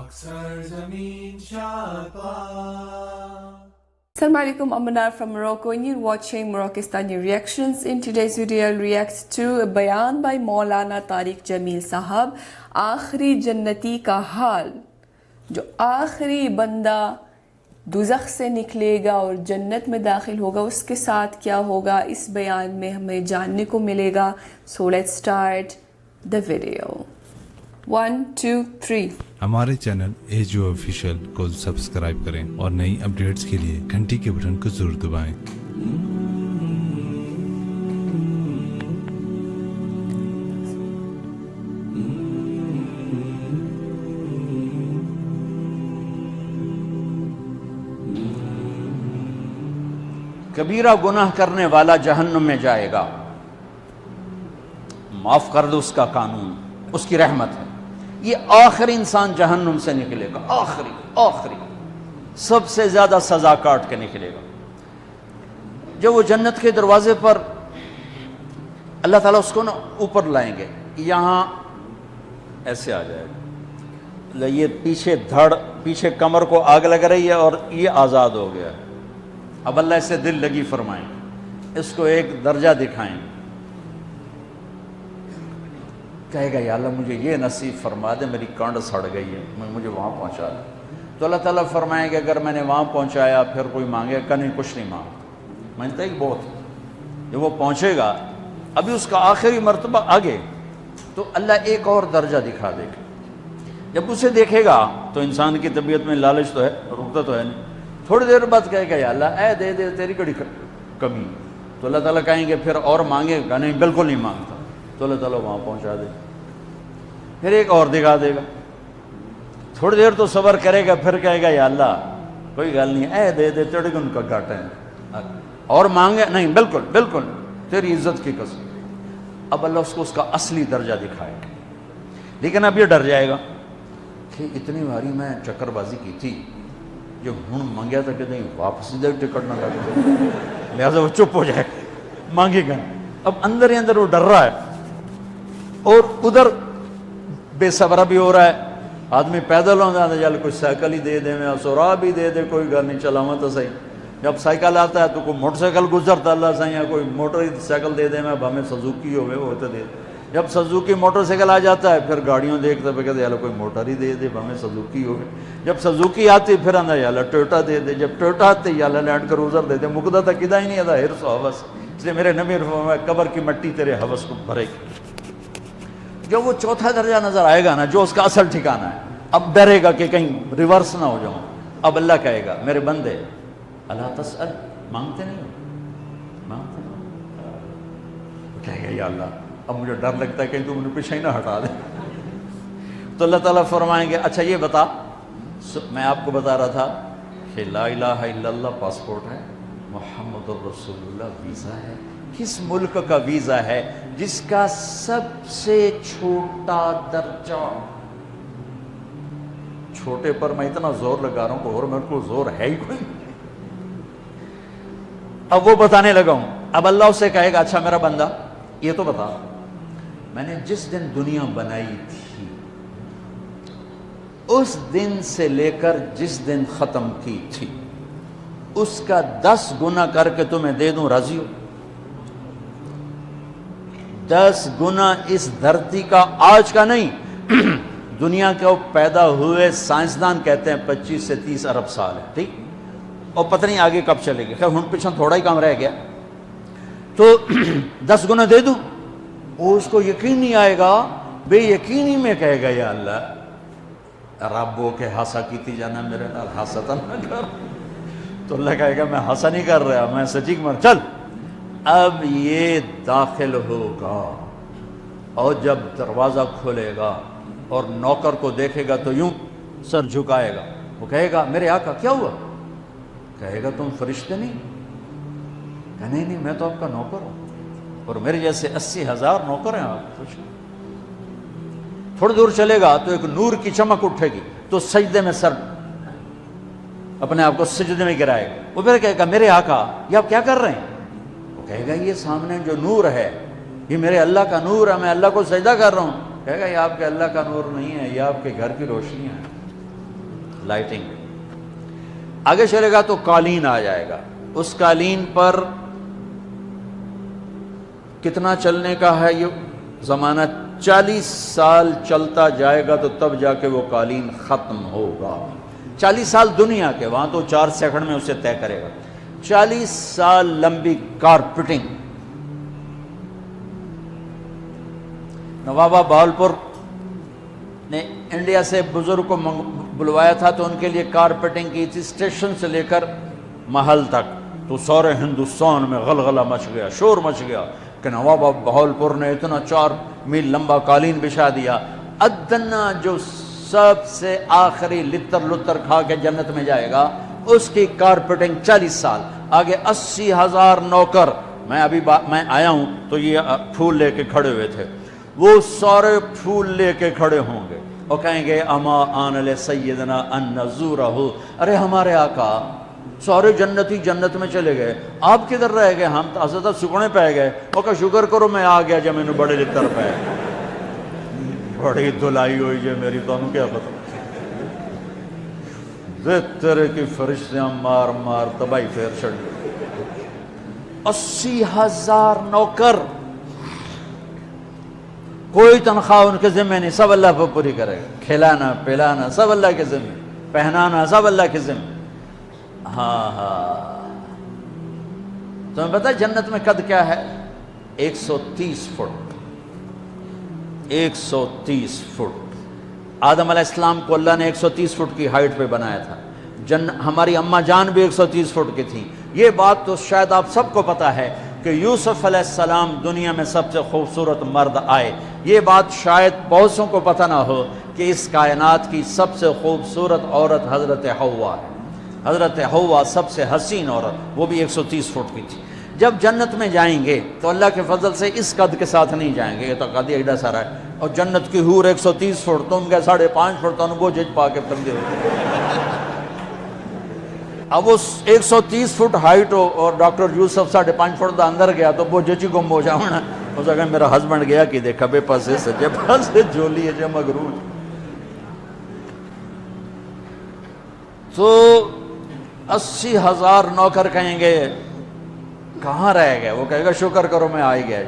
Assalamu alaikum, I'm Manar from Morocco and you're watching Moroccistani Reactions. In today's video, I'll react to a bayan by Maulana Tariq Jamil Sahab, آخری جنتی کا حال. جو آخری بندہ دوزخ سے نکلے گا اور جنت میں داخل ہوگا اس کے ساتھ کیا ہوگا اس بیان میں ہمیں جاننے کو ملے گا. So let's start the video. 1, 2, 3. ہمارے چینل ایجو آفیشیل کو سبسکرائب کریں اور نئی اپڈیٹس کے لیے گھنٹی کے بٹن کو ضرور دبائیں. کبیرہ گناہ کرنے والا جہنم میں جائے گا. معاف کر دو اس کا قانون، اس کی رحمت ہے. یہ آخری انسان جہنم سے نکلے گا، آخری سب سے زیادہ سزا کاٹ کے نکلے گا. جب وہ جنت کے دروازے پر اللہ تعالیٰ اس کو نا اوپر لائیں گے، یہاں ایسے آ جائے گا. یہ پیچھے کمر کو آگ لگ رہی ہے اور یہ آزاد ہو گیا ہے. اب اللہ اسے دل لگی فرمائیں، اس کو ایک درجہ دکھائیں. کہے گا یا اللہ مجھے یہ نصیب فرما دے، میری کانڈ سڑ گئی ہے، مجھے وہاں پہنچا دے. تو اللہ تعالیٰ فرمائیں کہ اگر میں نے وہاں پہنچایا پھر کوئی مانگے کہ نہیں، کچھ نہیں مانگتا. مانگتا ہی بہت. جب وہ پہنچے گا ابھی اس کا آخری مرتبہ آگے، تو اللہ ایک اور درجہ دکھا دے گا. جب اسے دیکھے گا تو انسان کی طبیعت میں لالچ تو ہے، رکتا تو ہے نہیں. تھوڑی دیر بعد کہے گا یا اللہ اے دے دے، تیری کڑی کمی. تو اللہ تعالیٰ کہیں گے پھر اور مانگے گا؟ نہیں، بالکل نہیں مانگتا. تو اللہ تعالیٰ وہاں پہنچا دے. پھر ایک اور دکھا دے گا. تھوڑی دیر تو صبر کرے گا، پھر کہے گا یا اللہ کوئی گل نہیں، اے دے دے، تیرے کو ان کا گھاٹا ہے. اور مانگے؟ نہیں، بالکل تیری عزت کی قسم. اب اللہ اس کو اس کا اصلی درجہ دکھائے گا. لیکن اب یہ ڈر جائے گا کہ اتنی باری میں چکر بازی کی تھی، جو ہوں مانگیا تھا کہ نہیں واپس دے ٹکٹ نہ لگے، لہٰذا وہ چپ ہو جائے گا، مانگے گا. اب اندر ہی اندر وہ ڈر رہا ہے اور ادھر بے صبرہ بھی ہو رہا ہے. آدمی پیدل ہو جاتا ہے، چل کوئی سائیکل ہی دے دے، میں سورا بھی دے دے، کوئی گھر نہیں چلاواں تو صحیح. جب سائیکل آتا ہے تو کوئی موٹر سائیکل گزرتا اللہ صحیح ہے، کوئی موٹر سائیکل دے دے، میں ہمیں سزوکی ہوئے وہ تو دے. جب سزوکی موٹر سائیکل آ جاتا ہے پھر گاڑیوں دیکھتا پہ کہتے ہیں کوئی موٹر ہی دے دے، ہمیں سزوکی ہوگی. جب سزوکی آتی پھر آنا یا اللہ ٹویوٹا دے دے. جب ٹویوٹا آتے یا اللہ لینڈ کروزر دے دے. مقدہ تک کدا ہی نہیں آتا ہرس و حوث. اس لیے میرے نبی فرمایا قبر کی مٹی تیرے حوث کو بھرے گی. جب وہ چوتھا درجہ نظر آئے گا نا، جو اس کا اصل ٹھکانہ ہے، اب ڈرے گا کہ کہیں ریورس نہ ہو جاؤں. اب اللہ کہے گا میرے بندے اللہ تسأل، مانگتے نہیں ہو، مانگتے نہیں. کہے گا یا اللہ اب مجھے ڈر لگتا ہے کہیں تو مجھے پیچھے ہی نہ ہٹا دے. تو اللہ تعالیٰ فرمائیں گے اچھا یہ بتا، میں آپ کو بتا رہا تھا کہ لا الہ الا اللہ پاسپورٹ ہے، محمد الرسول اللہ ویزا ہے. کس ملک کا ویزا ہے؟ جس کا سب سے چھوٹا درجہ. چھوٹے پر میں اتنا زور لگا رہا ہوں اور میرے کو زور ہے ہی کوئی. اب وہ بتانے لگا ہوں. اب اللہ اسے کہے گا اچھا میرا بندہ یہ تو بتا، میں نے جس دن دنیا بنائی تھی اس دن سے لے کر جس دن ختم کی تھی اس کا 10 گنا کر کے تمہیں دے دوں، راضی ہو؟ 10 گنا اس دھرتی کا، آج کا نہیں، دنیا کے پیدا ہوئے سائنسدان کہتے ہیں 25 سے 30 ارب سال ہے. ٹھیک، اور پتہ نہیں آگے کب چلے گی. خیر ہن پیچھے تھوڑا ہی کام رہ گیا تو 10 گنا دے دوں. وہ اس کو یقین نہیں آئے گا، بے یقینی میں کہے گا یا اللہ ربو کے ہاسا کیتی جانا، میرے نال ہاسا تو نہ کر. تو اللہ کہے گا میں ہاسا نہیں کر رہا، میں سچی مر. چل اب یہ داخل ہوگا اور جب دروازہ کھولے گا اور نوکر کو دیکھے گا تو یوں سر جھکائے گا. وہ کہے گا میرے آقا کیا ہوا؟ کہے گا تم فرشتے نہیں؟ کہ نہیں میں تو آپ کا نوکر ہوں اور میرے جیسے 80,000 نوکر ہیں. آپ کچھ تھوڑی دور چلے گا تو ایک نور کی چمک اٹھے گی تو سجدے میں سر اپنے آپ کو سجدے میں گرائے گا. وہ پھر کہے گا میرے آقا یہ آپ کیا کر رہے ہیں؟ وہ کہے گا یہ سامنے جو نور ہے یہ میرے اللہ کا نور ہے، میں اللہ کو سجدہ کر رہا ہوں. کہے گا یہ آپ کے اللہ کا نور نہیں ہے، یہ آپ کے گھر کی روشنی ہے. لائٹنگ۔ آگے چلے گا تو قالین آ جائے گا، اس قالین پر کتنا چلنے کا ہے یہ زمانہ؟ 40 سال چلتا جائے گا تو تب جا کے وہ قالین ختم ہوگا۔ 40 سال دنیا کے، وہاں تو 4 سیکنڈ میں اسے طے کرے گا۔ 40 سال لمبی کارپیٹنگ۔ نوابہ بہاولپور نے انڈیا سے بزرگ کو بلوایا تھا تو ان کے لیے کارپیٹنگ کی تھی، اسٹیشن سے لے کر محل تک، تو سارے ہندوستان میں غلغلہ مچ گیا، شور مچ گیا کہ نوابہ بہاولپور نے اتنا 4 میل لمبا قالین بچھا دیا۔ ادنا جو سب سے آخری لتر لتر کھا کے جنت میں جائے گا، اس کی کارپیٹنگ 40 سال۔ آگے 80,000 نوکر، میں آیا ہوں تو یہ پھول لے کے کھڑے ہوئے تھے، وہ سارے پھول لے کے کھڑے ہوں گے اور کہیں گے اما آن لسیدنا ان نزورہ، ارے ہمارے آقا سارے جنتی جنت میں چلے گئے، آپ کدھر رہ گئے؟ ہم تو اسدہ سکنے پہ گئے۔ وہ کہا شکر کرو میں آ گیا جب میں نے بڑے لتر پہ، بڑی دلائی ہوئی جے میری، تو انہوں کیا پتا تیرے کی فرشتیاں مار مار تباہی پھیر چھڑ۔ 80,000 نوکر، کوئی تنخواہ ان کے ذمہ نہیں، سب اللہ پہ پوری کرے گا، کھلانا پلانا سب اللہ کے ذمہ، پہنانا سب اللہ کے ذمہ۔ ہاں تمہیں پتہ ہے جنت میں قد کیا ہے؟ 130 فٹ۔ 130 فٹ۔ آدم علیہ السلام کو اللہ نے 130 فٹ کی ہائٹ پہ بنایا تھا، ہماری اماں جان بھی 130 فٹ کی تھی۔ یہ بات تو شاید آپ سب کو پتہ ہے کہ یوسف علیہ السلام دنیا میں سب سے خوبصورت مرد آئے۔ یہ بات شاید بہت سو کو پتہ نہ ہو کہ اس کائنات کی سب سے خوبصورت عورت حضرت حوا ہے۔ حضرت حوا سب سے حسین عورت، وہ بھی 130 فٹ کی تھی۔ جب جنت میں جائیں گے تو اللہ کے فضل سے اس قد کے ساتھ نہیں جائیں گے، یہ تو قد ایڈا سارا ہے، اور جنت کی حور 130 فٹ، تم کے 5.5 فٹ، تو وہ جج پا کے بندے ہوتے۔ اب اس 130 فٹ ہائٹ ہو اور ڈاکٹر یوسف 5.5 فٹ دا اندر گیا تو وہ جچی گم ہو جاؤنا، اس اگر میرا ہسبینڈ گیا کہ دیکھا بے پاسے سجے پاسے جولی ہے جو مغرور۔ تو 80,000 نوکر کہیں گے کہاں رہ گئے؟ وہ کہے گا شکر کرو میں آ ہی گیا۔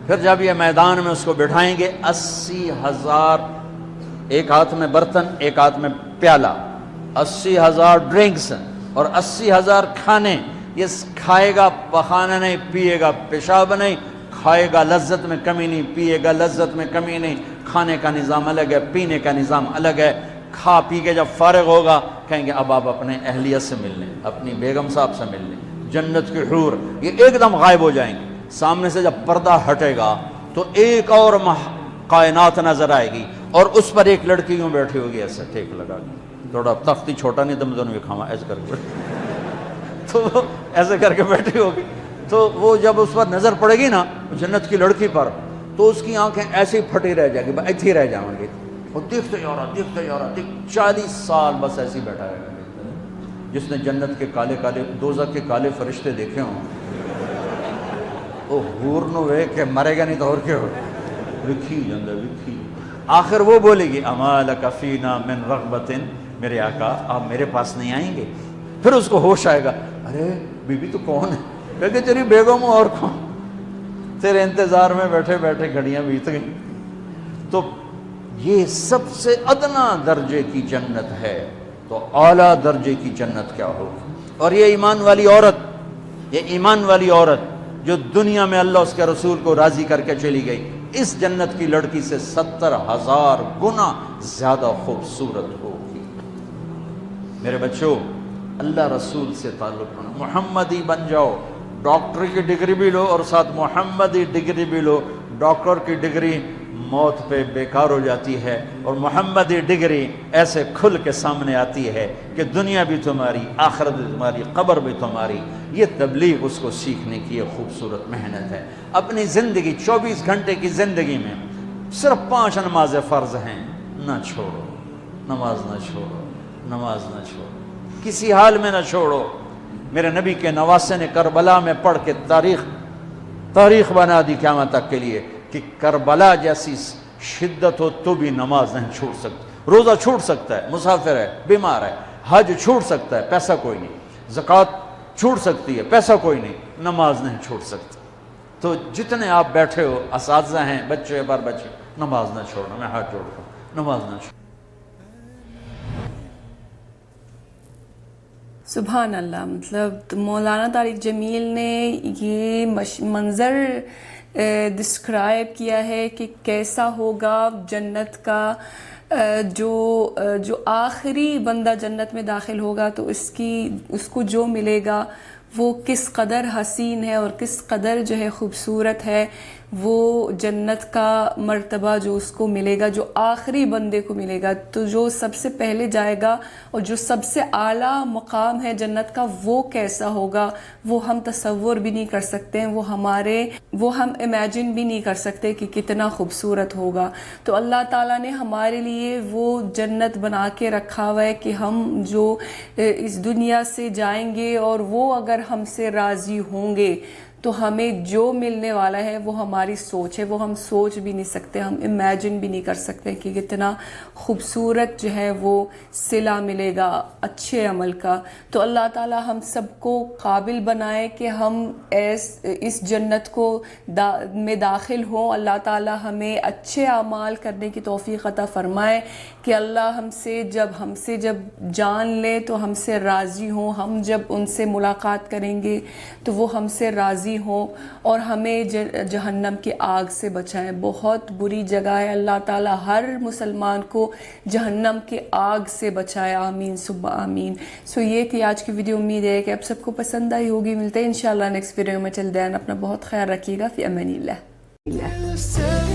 پھر جب یہ میدان میں اس کو بٹھائیں گے، 80,000، ایک ہاتھ میں برتن ایک ہاتھ میں پیالہ، 80,000 ڈرنکس اور 80,000 کھانے۔ یہ کھائے گا پخانا نہیں، پیے گا پیشاب نہیں، کھائے گا لذت میں کمی نہیں، پیے گا لذت میں کمی نہیں۔ کھانے کا نظام الگ ہے، پینے کا نظام الگ ہے۔ کھا پی کے جب فارغ ہوگا کہیں گے اب آپ اپنے اہلیت سے مل لیں، اپنی بیگم صاحب سے مل لیں۔ جنت کی حور یہ ایک دم غائب ہو جائیں گے۔ سامنے سے جب پردہ ہٹے گا تو ایک اور کائنات نظر آئے گی، اور اس پر ایک لڑکی یوں بیٹھی ہوگی ایسے ٹیک لگا کے، تھوڑا تختی چھوٹا نہیں تم دونوں بھی کھاوا ایسے کر کے، تو وہ ایسے کر کے بیٹھی ہوگی۔ تو وہ جب اس پر نظر پڑے گی نا جنت کی لڑکی پر، تو اس کی آنکھیں ایسی پھٹی رہ جائیں گی، ایتھی رہ جائیں گی، وہ دیکھتے جا رہا 40 سال بس ایسے ہی بیٹھا رہے گا۔ جس نے جنت کے کالے کالے دوزخ کے کالے فرشتے دیکھے ہوں، وہ حور نو وے کہ مرے گا نہیں تو اور کیا ہو، وکھی جندہ وکھی۔ آخر وہ بولے گی اما لک فینا من رغبت، میرے آقا آپ میرے پاس نہیں آئیں گے؟ پھر اس کو ہوش آئے گا، ارے بی بی تو کون ہے؟ کہ تیری بیگم اور کون، تیرے انتظار میں بیٹھے بیٹھے گھڑیاں بیت گئیں۔ تو یہ سب سے ادنا درجے کی جنت ہے، تو اعلیٰ درجے کی جنت کیا ہوگی؟ اور یہ ایمان والی عورت، یہ ایمان والی عورت جو دنیا میں اللہ اس کے رسول کو راضی کر کے چلی گئی، اس جنت کی لڑکی سے 70,000 گنا زیادہ خوبصورت ہوگی۔ میرے بچوں، اللہ رسول سے تعلق بنا، محمدی بن جاؤ، ڈاکٹر کی ڈگری بھی لو اور ساتھ محمدی ڈگری بھی لو۔ ڈاکٹر کی ڈگری موت پہ بیکار ہو جاتی ہے، اور محمدی ڈگری ایسے کھل کے سامنے آتی ہے کہ دنیا بھی تمہاری، آخرت بھی تمہاری، قبر بھی تمہاری۔ یہ تبلیغ اس کو سیکھنے کی ایک خوبصورت محنت ہے۔ اپنی زندگی 24 گھنٹے کی زندگی میں صرف 5 نمازیں فرض ہیں، نہ چھوڑو، نماز نہ چھوڑو، نماز نہ چھوڑو، کسی حال میں نہ چھوڑو۔ میرے نبی کے نواسے نے کربلا میں پڑھ کے تاریخ بنا دی قیامت تک کے لیے کہ کربلا جیسی شدت ہو تو بھی نماز نہیں چھوڑ سکتی۔ روزہ چھوٹ سکتا ہے، مسافر ہے، بیمار ہے، حج چھوٹ سکتا ہے، پیسہ کوئی نہیں، زکوٰۃ چھوٹ سکتی ہے، پیسہ کوئی نہیں، نماز نہیں چھوٹ سکتی۔ تو جتنے آپ بیٹھے ہو، اساتذہ ہیں، بچے بار بچے، نماز نہ چھوڑنا، میں ہاتھ جوڑ کر نماز نہ چھوڑنا۔ سبحان اللہ، مطلب مولانا طارق جمیل نے یہ منظر ڈسکرائب کیا ہے کہ کیسا ہوگا جنت کا، جو آخری بندہ جنت میں داخل ہوگا تو اس کو جو ملے گا وہ کس قدر حسین ہے اور کس قدر جو ہے خوبصورت ہے، وہ جنت کا مرتبہ جو اس کو ملے گا، جو آخری بندے کو ملے گا۔ تو جو سب سے پہلے جائے گا اور جو سب سے اعلیٰ مقام ہے جنت کا، وہ کیسا ہوگا وہ ہم تصور بھی نہیں کر سکتے ہیں، وہ ہم امیجن بھی نہیں کر سکتے کہ کتنا خوبصورت ہوگا۔ تو اللہ تعالیٰ نے ہمارے لیے وہ جنت بنا کے رکھا ہوا ہے کہ ہم جو اس دنیا سے جائیں گے اور وہ اگر ہم سے راضی ہوں گے تو ہمیں جو ملنے والا ہے وہ ہماری سوچ ہے، وہ ہم سوچ بھی نہیں سکتے، ہم امیجن بھی نہیں کر سکتے کہ کتنا خوبصورت جو ہے وہ صلہ ملے گا اچھے عمل کا۔ تو اللہ تعالیٰ ہم سب کو قابل بنائے کہ ہم اس جنت کو میں داخل ہوں۔ اللہ تعالیٰ ہمیں اچھے اعمال کرنے کی توفیق عطا فرمائے کہ اللہ ہم سے جب جان لے تو ہم سے راضی ہوں، ہم جب ان سے ملاقات کریں گے تو وہ ہم سے راضی ہوں اور ہمیں جہنم کی آگ سے بچائیں۔ بہت بری جگہ ہے، اللہ تعالیٰ ہر مسلمان کو جہنم کی آگ سے بچائے، آمین ثم آمین۔ سو یہ تھی آج کی ویڈیو، امید ہے کہ آپ سب کو پسند آئی ہوگی۔ ملتے ہیں انشاءاللہ نیکسٹ ویڈیو میں، چل دین اپنا بہت خیال رکھیے گا، فی امان اللہ۔